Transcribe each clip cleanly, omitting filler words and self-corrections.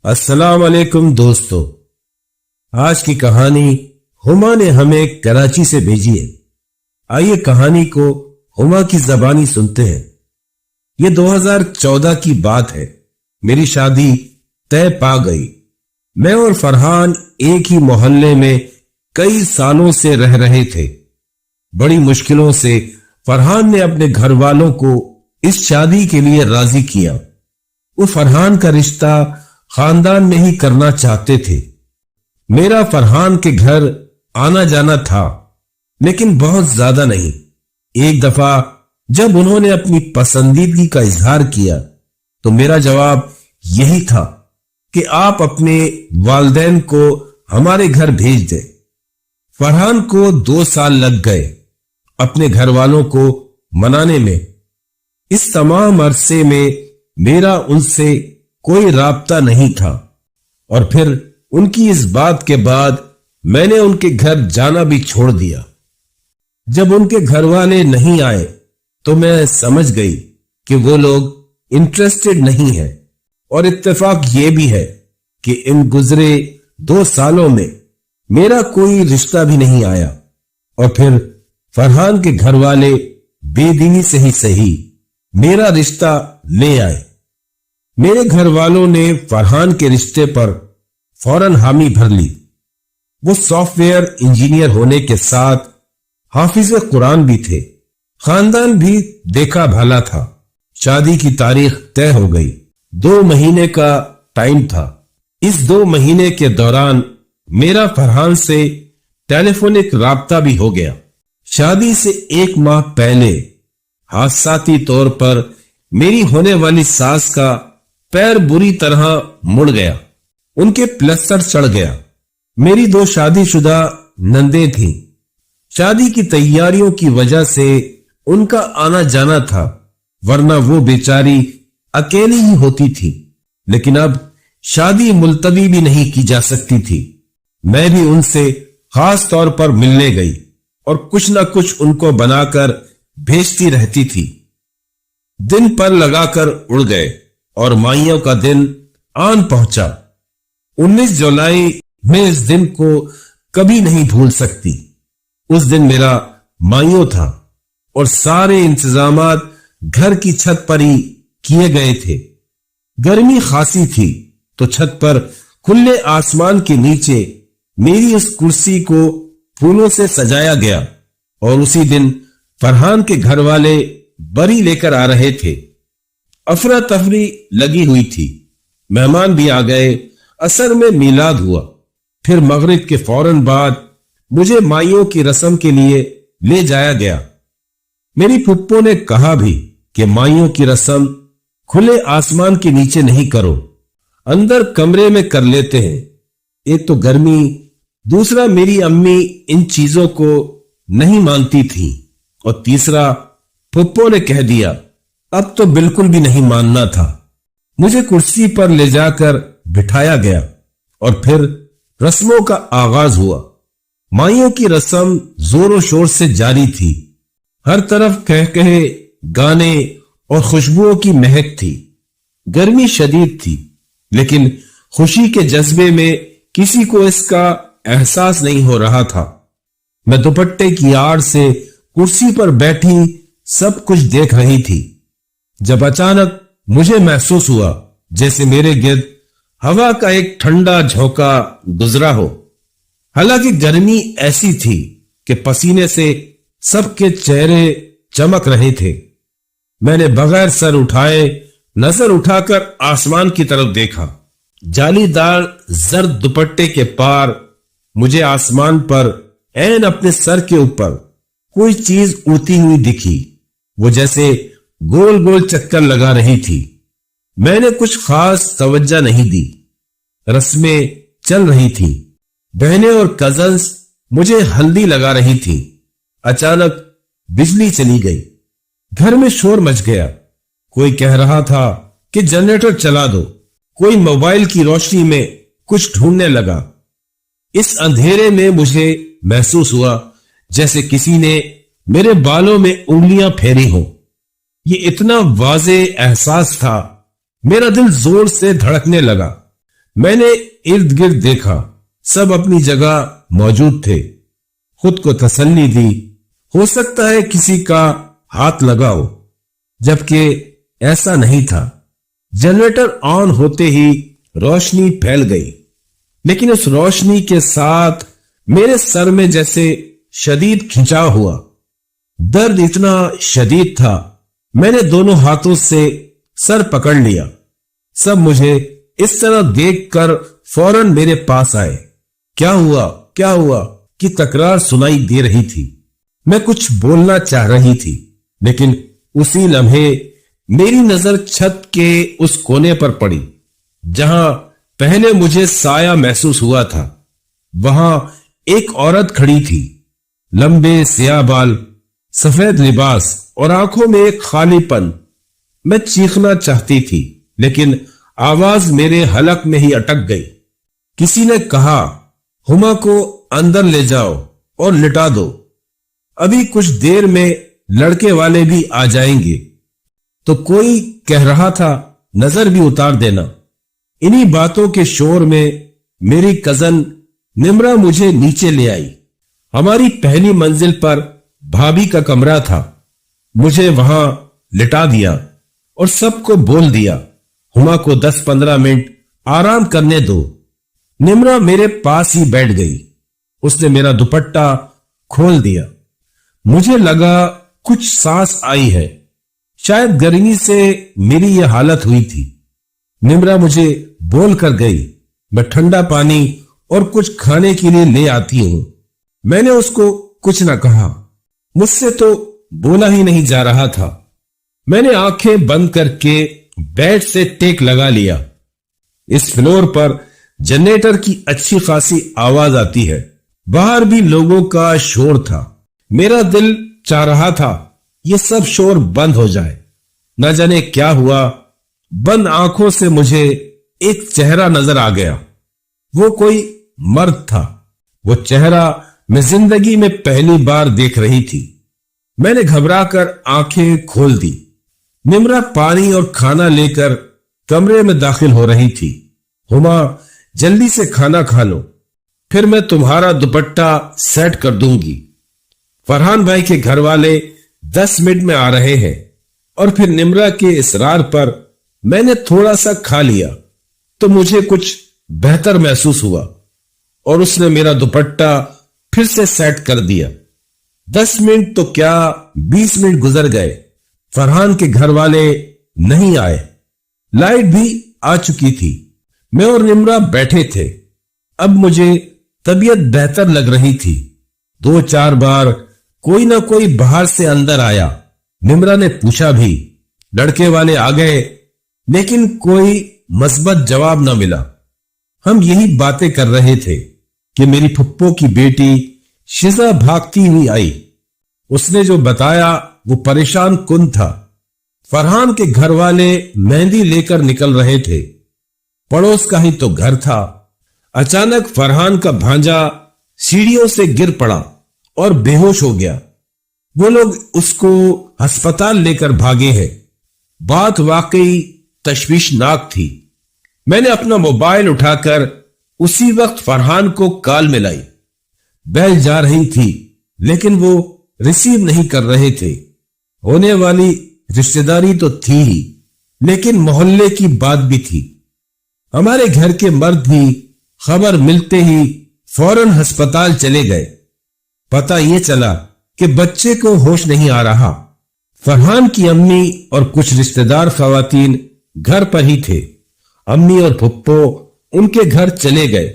السلام علیکم دوستو، آج کی کہانی ہما نے ہمیں کراچی سے بھیجی ہے۔ آئیے کہانی کو ہما کی زبانی سنتے ہیں۔ یہ 2014 کی بات ہے۔ میری شادی طے پا گئی۔ میں اور فرحان ایک ہی محلے میں کئی سالوں سے رہ رہے تھے۔ بڑی مشکلوں سے فرحان نے اپنے گھر والوں کو اس شادی کے لیے راضی کیا۔ وہ فرحان کا رشتہ خاندان میں ہی کرنا چاہتے تھے۔ میرا فرحان کے گھر آنا جانا تھا، لیکن بہت زیادہ نہیں۔ ایک دفعہ جب انہوں نے اپنی پسندیدگی کا اظہار کیا تو میرا جواب یہی تھا کہ آپ اپنے والدین کو ہمارے گھر بھیج دیں۔ فرحان کو 2 سال لگ گئے اپنے گھر والوں کو منانے میں۔ اس تمام عرصے میں میرا ان سے کوئی رابطہ نہیں تھا، اور پھر ان کی اس بات کے بعد میں نے ان کے گھر جانا بھی چھوڑ دیا۔ جب ان کے گھر والے نہیں آئے تو میں سمجھ گئی کہ وہ لوگ انٹرسٹڈ نہیں ہیں، اور اتفاق یہ بھی ہے کہ ان گزرے 2 سالوں میں میرا کوئی رشتہ بھی نہیں آیا۔ اور پھر فرحان کے گھر والے بے دینی سے ہی صحیح میرا رشتہ لے آئے۔ میرے گھر والوں نے فرحان کے رشتے پر فوراً حامی بھر لی۔ وہ سافٹ ویئر انجینئر ہونے کے ساتھ حافظ قرآن بھی تھے۔ خاندان بھی دیکھا بھالا تھا۔ شادی کی تاریخ طے ہو گئی۔ 2 مہینے کا ٹائم تھا۔ اس 2 مہینے کے دوران میرا فرحان سے ٹیلی فونک رابطہ بھی ہو گیا۔ شادی سے 1 ماہ پہلے حادثاتی طور پر میری ہونے والی ساس کا پیر بری طرح مڑ گیا۔ ان کے پلسٹر چڑھ گیا۔ میری 2 شادی شدہ نندیں تھیں۔ شادی کی تیاریوں کی وجہ سے ان کا آنا جانا تھا، ورنہ وہ بیچاری اکیلی ہی ہوتی تھی۔ لیکن اب شادی ملتوی بھی نہیں کی جا سکتی تھی۔ میں بھی ان سے خاص طور پر ملنے گئی اور کچھ نہ کچھ ان کو بنا کر بھیجتی رہتی تھی۔ دن پر لگا کر اڑ گئے اور مائیوں کا دن آن پہنچا۔ 19 جولائی میں اس دن کو کبھی نہیں بھول سکتی۔ اس دن میرا مائیوں تھا اور سارے انتظامات گھر کی چھت پر ہی کیے گئے تھے۔ گرمی خاصی تھی تو چھت پر کھلے آسمان کے نیچے میری اس کرسی کو پھولوں سے سجایا گیا، اور اسی دن فرحان کے گھر والے بری لے کر آ رہے تھے۔ افراتفری لگی ہوئی تھی۔ مہمان بھی آ گئے۔ عصر میں میلاد ہوا۔ پھر مغرب کے فوراً بعد مجھے مائیوں کی رسم کے لیے لے جایا گیا۔ میری پھپھو نے کہا بھی کہ مائیوں کی رسم کھلے آسمان کے نیچے نہیں کرو، اندر کمرے میں کر لیتے ہیں۔ ایک تو گرمی، دوسرا میری امی ان چیزوں کو نہیں مانتی تھی، اور تیسرا پھپھو نے کہہ دیا اب تو بالکل بھی نہیں ماننا تھا۔ مجھے کرسی پر لے جا کر بٹھایا گیا اور پھر رسموں کا آغاز ہوا۔ مائیوں کی رسم زور و شور سے جاری تھی۔ ہر طرف کہے گانے اور خوشبوؤں کی مہک تھی۔ گرمی شدید تھی، لیکن خوشی کے جذبے میں کسی کو اس کا احساس نہیں ہو رہا تھا۔ میں دوپٹے کی آڑ سے کرسی پر بیٹھی سب کچھ دیکھ رہی تھی، جب اچانک مجھے محسوس ہوا جیسے میرے گرد ہوا کا ایک ٹھنڈا جھونکا گزرا ہو۔ حالانکہ گرمی ایسی تھی کہ پسینے سے سب کے چہرے چمک رہے تھے۔ میں نے بغیر سر اٹھائے نظر اٹھا کر آسمان کی طرف دیکھا۔ جالی دار زرد دوپٹے کے پار مجھے آسمان پر عین اپنے سر کے اوپر کوئی چیز اڑتی ہوئی دکھی۔ وہ جیسے گول گول چکر لگا رہی تھی۔ میں نے کچھ خاص توجہ نہیں دی۔ رسمیں چل رہی تھی۔ بہنیں اور کزنز مجھے ہلدی لگا رہی تھی۔ اچانک بجلی چلی گئی۔ گھر میں شور مچ گیا۔ کوئی کہہ رہا تھا کہ جنریٹر چلا دو، کوئی موبائل کی روشنی میں کچھ ڈھونڈنے لگا۔ اس اندھیرے میں مجھے محسوس ہوا جیسے کسی نے میرے بالوں میں انگلیاں پھیری ہوں۔ یہ اتنا واضح احساس تھا، میرا دل زور سے دھڑکنے لگا۔ میں نے ارد گرد دیکھا، سب اپنی جگہ موجود تھے۔ خود کو تسلی دی، ہو سکتا ہے کسی کا ہاتھ لگا ہو، جبکہ ایسا نہیں تھا۔ جنریٹر آن ہوتے ہی روشنی پھیل گئی، لیکن اس روشنی کے ساتھ میرے سر میں جیسے شدید کھنچاؤ ہوا۔ درد اتنا شدید تھا، میں نے دونوں ہاتھوں سے سر پکڑ لیا۔ سب مجھے اس طرح دیکھ کر فوراً میرے پاس آئے۔ کیا ہوا کیا ہوا کی تکرار سنائی دے رہی تھی۔ میں کچھ بولنا چاہ رہی تھی، لیکن اسی لمحے میری نظر چھت کے اس کونے پر پڑی جہاں پہلے مجھے سایہ محسوس ہوا تھا۔ وہاں ایک عورت کھڑی تھی، لمبے سیاہ بال، سفید لباس اور آنکھوں میں ایک خالی پن۔ میں چیخنا چاہتی تھی، لیکن آواز میرے حلق میں ہی اٹک گئی۔ کسی نے کہا، ہما کو اندر لے جاؤ اور لٹا دو، ابھی کچھ دیر میں لڑکے والے بھی آ جائیں گے۔ تو کوئی کہہ رہا تھا، نظر بھی اتار دینا۔ انہی باتوں کے شور میں میری کزن نمرا مجھے نیچے لے آئی۔ ہماری پہلی منزل پر بھابھی کا کمرہ تھا۔ مجھے وہاں لٹا دیا اور سب کو بول دیا، ہما کو 10-15 منٹ آرام کرنے دو۔ نمرا میرے پاس ہی بیٹھ گئی۔ اس نے میرا دوپٹہ کھول دیا۔ مجھے لگا کچھ سانس آئی ہے، شاید گرمی سے میری یہ حالت ہوئی تھی۔ نمرا مجھے بول کر گئی، میں ٹھنڈا پانی اور کچھ کھانے کے لیے لے آتی ہوں۔ میں نے اس کو کچھ نہ کہا، مجھ سے تو بولا ہی نہیں جا رہا تھا۔ میں نے آنکھیں بند کر کے بیڈ سے ٹیک لگا لیا۔ اس فلور پر جنریٹر کی اچھی خاصی آواز آتی ہے، باہر بھی لوگوں کا شور تھا۔ میرا دل چاہ رہا تھا یہ سب شور بند ہو جائے۔ نہ جانے کیا ہوا، بند آنکھوں سے مجھے ایک چہرہ نظر آ گیا۔ وہ کوئی مرد تھا۔ وہ چہرہ میں زندگی میں پہلی بار دیکھ رہی تھی۔ میں نے گھبرا کر آنکھیں کھول دی۔ نمرا پانی اور کھانا لے کر کمرے میں داخل ہو رہی تھی۔ ہما، جلدی سے کھانا کھا لو، پھر میں تمہارا دوپٹہ سیٹ کر دوں گی۔ فرحان بھائی کے گھر والے 10 منٹ میں آ رہے ہیں۔ اور پھر نمرا کے اصرار پر میں نے تھوڑا سا کھا لیا تو مجھے کچھ بہتر محسوس ہوا، اور اس نے میرا دوپٹہ پھر سے سیٹ کر دیا۔ 10 منٹ تو کیا 20 منٹ گزر گئے، فرحان کے گھر والے نہیں آئے۔ لائٹ بھی آ چکی تھی۔ میں اور نمرا بیٹھے تھے۔ اب مجھے طبیعت بہتر لگ رہی تھی۔ 2-4 بار کوئی نہ کوئی باہر سے اندر آیا۔ نمرا نے پوچھا بھی، لڑکے والے آ گئے، لیکن کوئی مثبت جواب نہ ملا۔ ہم یہی باتیں کر رہے تھے کہ میری پھپھو کی بیٹی شزا بھاگتی ہوئی آئی۔ اس نے جو بتایا وہ پریشان کن تھا۔ فرحان کے گھر والے مہندی لے کر نکل رہے تھے۔ پڑوس کا ہی تو گھر تھا۔ اچانک فرحان کا بھانجا سیڑھیوں سے گر پڑا اور بے ہوش ہو گیا۔ وہ لوگ اس کو ہسپتال لے کر بھاگے ہیں۔ بات واقعی تشویشناک تھی۔ میں نے اپنا موبائل اٹھا کر اسی وقت فرحان کو کال ملائی۔ بیل جا رہی تھی، لیکن وہ ریسیو نہیں کر رہے تھے۔ ہونے والی رشتہ داری تو تھی ہی، لیکن محلے کی بات بھی تھی۔ ہمارے گھر کے مرد بھی خبر ملتے ہی فوراً ہسپتال چلے گئے۔ پتہ یہ چلا کہ بچے کو ہوش نہیں آ رہا۔ فرحان کی امی اور کچھ رشتہ دار خواتین گھر پر ہی تھے۔ امی اور پھپھو ان کے گھر چلے گئے۔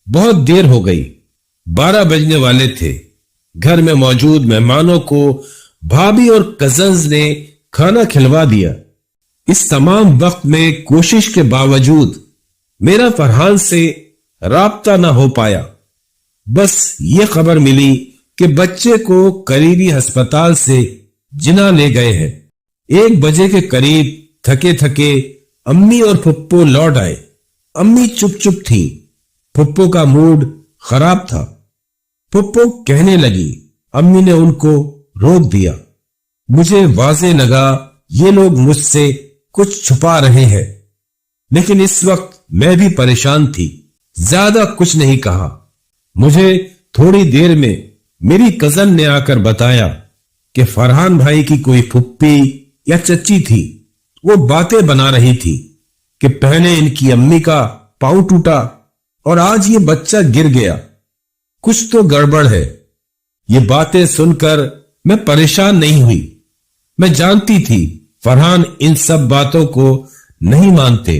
بہت دیر ہو گئی، 12 بجنے والے تھے۔ گھر میں موجود مہمانوں کو بھابھی اور کزنز نے کھانا کھلوا دیا۔ اس تمام وقت میں کوشش کے باوجود میرا فرحان سے رابطہ نہ ہو پایا۔ بس یہ خبر ملی کہ بچے کو قریبی ہسپتال سے جناح لے گئے ہیں۔ 1 بجے کے قریب تھکے تھکے امی اور پھپھو لوٹ آئے۔ امی چپ چپ تھی، پھپھو کا موڈ خراب تھا۔ پھپھو کہنے لگی، امی نے ان کو روک دیا۔ مجھے واضح لگا یہ لوگ مجھ سے کچھ چھپا رہے ہیں، لیکن اس وقت میں بھی پریشان تھی. زیادہ کچھ نہیں کہا. مجھے تھوڑی دیر میں میری کزن نے آ کر بتایا کہ فرحان بھائی کی کوئی پھپھی یا چچی تھی. وہ باتیں بنا رہی تھی کہ پہلے ان کی امی کا پاؤں ٹوٹا اور آج یہ بچہ گر گیا. کچھ تو گڑبڑ ہے. یہ باتیں سن کر میں پریشان نہیں ہوئی. میں جانتی تھی فرحان ان سب باتوں کو نہیں مانتے.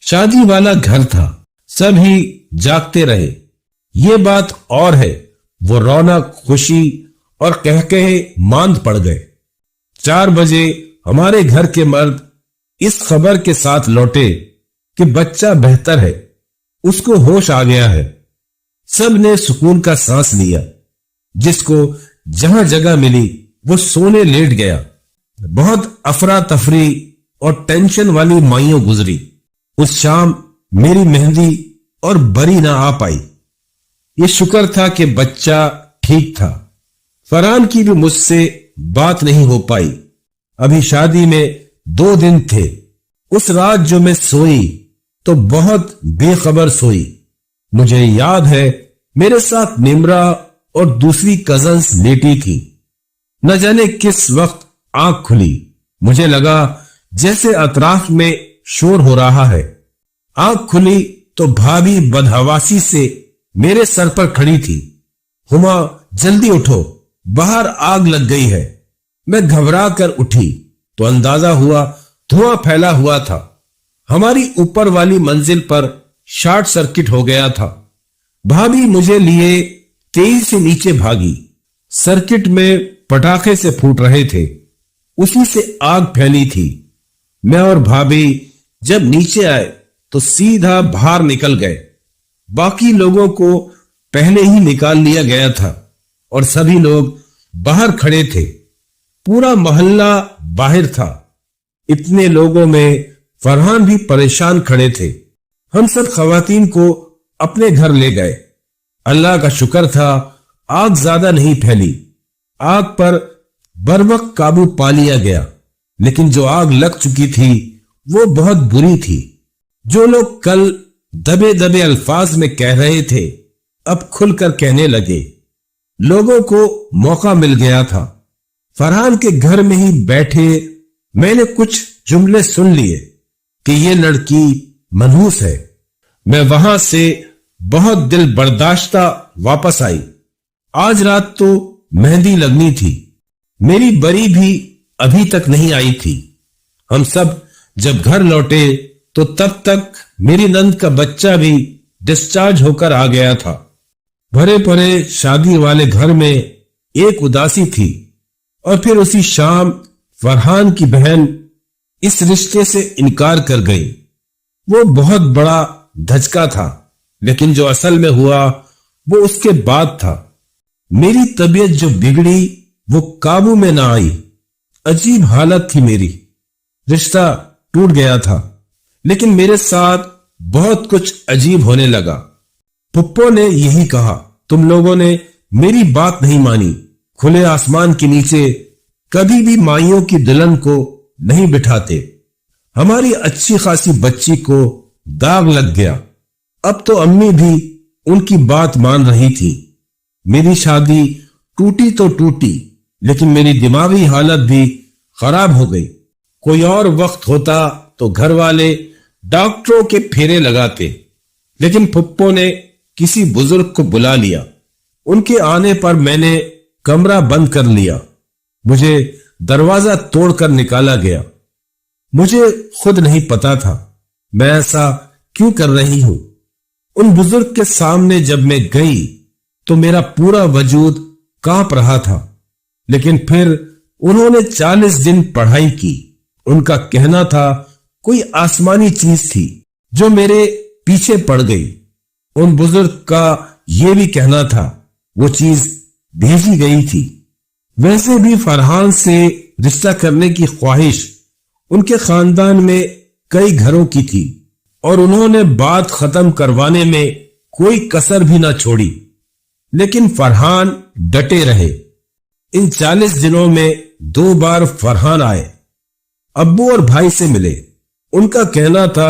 شادی والا گھر تھا, سب ہی جاگتے رہے. یہ بات اور ہے, وہ رونق, خوشی اور کہکہے ماند پڑ گئے. 4 بجے ہمارے گھر کے مرد اس خبر کے ساتھ لوٹے کہ بچہ بہتر ہے, اس کو ہوش آ گیا ہے. سب نے سکون کا سانس لیا. جس کو جہاں جگہ ملی وہ سونے لیٹ گیا. بہت افراتفری اور ٹینشن والی مائیوں گزری. اس شام میری مہندی اور بری نہ آ پائی. یہ شکر تھا کہ بچہ ٹھیک تھا. فرحان کی بھی مجھ سے بات نہیں ہو پائی. ابھی شادی میں 2 دن تھے. اس رات جو میں سوئی تو بہت بے خبر سوئی. مجھے یاد ہے میرے ساتھ نمرا اور دوسری کزنز لیٹی تھی. نہ جانے کس وقت آنکھ کھلی. مجھے لگا جیسے اطراف میں شور ہو رہا ہے. آنکھ کھلی تو بھابھی بدحواسی سے میرے سر پر کھڑی تھی. ہما جلدی اٹھو, باہر آگ لگ گئی ہے. میں گھبرا کر اٹھی تو اندازہ ہوا دھواں پھیلا ہوا تھا. ہماری اوپر والی منزل پر شارٹ سرکٹ ہو گیا تھا. بھابھی مجھے لیے تیزی سے نیچے بھاگی. سرکٹ میں پٹاخے سے پھوٹ رہے تھے, اسی سے آگ پھیلی تھی. میں اور بھابھی جب نیچے آئے تو سیدھا باہر نکل گئے. باقی لوگوں کو پہلے ہی نکال لیا گیا تھا اور سبھی لوگ باہر کھڑے تھے. پورا محلہ باہر تھا. اتنے لوگوں میں فرحان بھی پریشان کھڑے تھے. ہم سب خواتین کو اپنے گھر لے گئے. اللہ کا شکر تھا آگ زیادہ نہیں پھیلی. آگ پر بروقت قابو پا لیا گیا, لیکن جو آگ لگ چکی تھی وہ بہت بری تھی. جو لوگ کل دبے دبے الفاظ میں کہہ رہے تھے اب کھل کر کہنے لگے. لوگوں کو موقع مل گیا تھا. فرحان کے گھر میں ہی بیٹھے میں نے کچھ جملے سن لیے کہ یہ لڑکی منحوس ہے. میں وہاں سے بہت دل برداشتہ واپس آئی. آج رات تو مہندی لگنی تھی. میری بری بھی ابھی تک نہیں آئی تھی. ہم سب جب گھر لوٹے تو تب تک میری نند کا بچہ بھی ڈسچارج ہو کر آ گیا تھا. بھرے پڑے شادی والے گھر میں ایک اداسی تھی. اور پھر اسی شام فرحان کی بہن اس رشتے سے انکار کر گئی. وہ بہت بڑا دھچکا تھا, لیکن جو اصل میں ہوا وہ اس کے بعد تھا. میری طبیعت جو بگڑی وہ قابو میں نہ آئی. عجیب حالت تھی میری. رشتہ ٹوٹ گیا تھا, لیکن میرے ساتھ بہت کچھ عجیب ہونے لگا. پھپھو نے یہی کہا, تم لوگوں نے میری بات نہیں مانی. کھلے آسمان کے نیچے کبھی بھی مائیوں کی دلہن کو نہیں بٹھاتے. ہماری اچھی خاصی بچی کو داغ لگ گیا. اب تو امی بھی ان کی بات مان رہی تھی. میری شادی ٹوٹی تو ٹوٹی, لیکن میری دماغی حالت بھی خراب ہو گئی. کوئی اور وقت ہوتا تو گھر والے ڈاکٹروں کے پھیرے لگاتے, لیکن پھپھو نے کسی بزرگ کو بلا لیا. ان کے آنے پر میں نے کمرہ بند کر لیا. مجھے دروازہ توڑ کر نکالا گیا. مجھے خود نہیں پتا تھا میں ایسا کیوں کر رہی ہوں. ان بزرگ کے سامنے جب میں گئی تو میرا پورا وجود کانپ رہا تھا. لیکن پھر انہوں نے 40 دن پڑھائی کی. ان کا کہنا تھا کوئی آسمانی چیز تھی جو میرے پیچھے پڑ گئی. ان بزرگ کا یہ بھی کہنا تھا وہ چیز بھیجی گئی تھی. ویسے بھی فرحان سے رشتہ کرنے کی خواہش ان کے خاندان میں کئی گھروں کی تھی, اور انہوں نے بات ختم کروانے میں کوئی کسر بھی نہ چھوڑی. لیکن فرحان ڈٹے رہے. ان 40 دنوں میں 2 بار فرحان آئے. ابو اور بھائی سے ملے. ان کا کہنا تھا